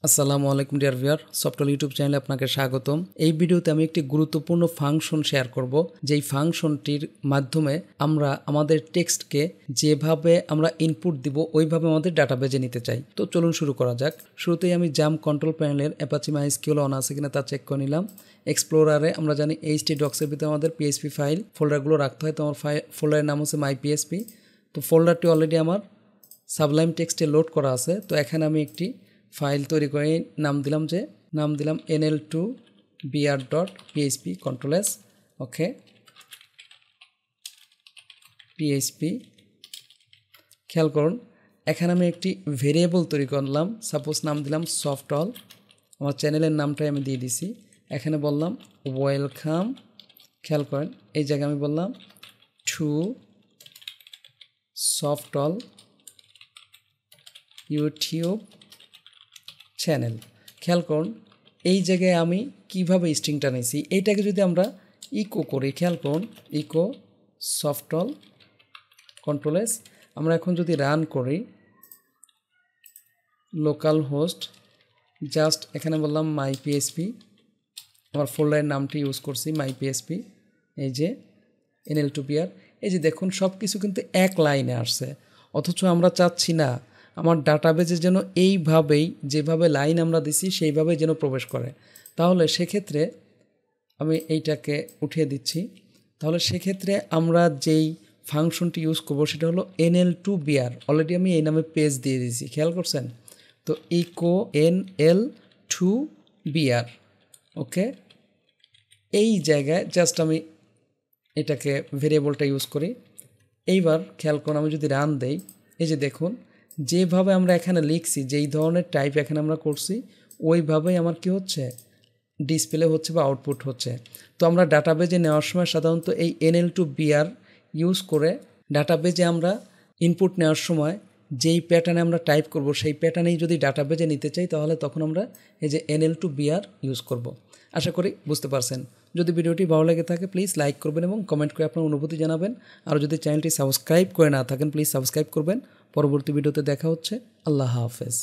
আসসালামু আলাইকুম dear viewer, software YouTube চ্যানেলে আপনাকে স্বাগতম। এই ভিডিওতে আমি একটি গুরুত্বপূর্ণ ফাংশন শেয়ার করব, যেই ফাংশনটির মাধ্যমে আমরা আমাদের টেক্সটকে যেভাবে আমরা ইনপুট দিব ওইভাবে আমাদের ডাটাবেজে নিতে চাই। তো চলুন শুরু করা যাক। শুরুতেই আমি জাম্প কন্ট্রোল প্যানেলের অ্যাপাচি মাইস্কিউএল অন আছে কিনা তা চেক করে নিলাম। এক্সপ্লোরারে আমরা জানি htdocs-এর ভিতরে আমাদের পিএইচপি ফাইল ফোল্ডারগুলো রাখতে হয়। তো আমার ফোল্ডারের নাম হচ্ছে মাই পিএইচপি। তো ফোল্ডারটি অলরেডি আমার সাবলাইম টেক্সটে লোড করা আছে। তো এখানে আমি একটি ফাইল তৈরি করে নাম দিলাম nl2br.php control s ওকে php। খেয়াল করুন, এখানে আমি একটি ভেরিয়েবল তৈরি করলাম। সাপোজ নাম দিলাম সফটওয়াল, আমার চ্যানেলের নামটাই আমি দিয়ে দিছি। এখানে বললাম ওয়েলকাম। খেয়াল করেন, এই জায়গায় আমি বললাম টু সফটওয়াল ইউটিউব চ্যানেল। খেয়াল করুন, এই জায়গায় আমি কিভাবে স্ট্রিংটা নিয়েছি। এইটাকে যদি আমরা ইকো করি, খেয়াল করুন, ইকো সফটওয়াল কন্ট্রোল এস। আমরা এখন যদি রান করি লোকাল হোস্ট, জাস্ট এখানে বললাম মাই পিএইচপি, আমার ফোল্ডারের নামটি ইউজ করছি মাই পিএইচপি। এই যে nl2br, এই যে দেখুন সব কিছু কিন্তু এক লাইনে আসছে। অথচ আমরা চাচ্ছি না আমার ডাটাবেজে যেন এইভাবেই যেভাবে লাইন আমরা দিছি সেইভাবেই যেন প্রবেশ করে। তাহলে সেক্ষেত্রে আমি এইটাকে উঠিয়ে দিচ্ছি। তাহলে সেক্ষেত্রে আমরা যেই ফাংশনটি ইউজ করবো সেটা হলো nl2br। অলরেডি আমি এই নামে পেজ দিয়ে দিয়েছি, খেয়াল করছেন তো। ইকো nl2br ওকে। এই জায়গায় জাস্ট আমি এটাকে ভেরিয়েবলটা ইউজ করি। এইবার খেয়াল করুন, আমি যদি রান দেই, এই যে দেখুন যেভাবে আমরা এখানে লিখছি, যেই ধরনের টাইপ এখানে আমরা করছি ওইভাবেই আমার কি হচ্ছে, ডিসপ্লে হচ্ছে বা আউটপুট হচ্ছে। তো আমরা ডাটাবেজে নেওয়ার সময় সাধারণত এই nl2br ইউজ করে ডাটাবেজে আমরা ইনপুট নেওয়ার সময় যেই প্যাটার্নে আমরা টাইপ করব সেই প্যাটার্নেই যদি ডাটাবেজে নিতে চাই তাহলে তখন আমরা এই যে nl2br ইউজ করব। আশা করি বুঝতে পারছেন। যদি ভিডিওটি ভালো লেগে থাকে প্লিজ লাইক করবেন এবং কমেন্ট করে আপনার অনুভূতি জানাবেন। আর যদি চ্যানেলটি সাবস্ক্রাইব করে না থাকেন প্লিজ সাবস্ক্রাইব করবেন। পরবর্তী ভিডিওতে দেখা হচ্ছে। আল্লাহ হাফেজ।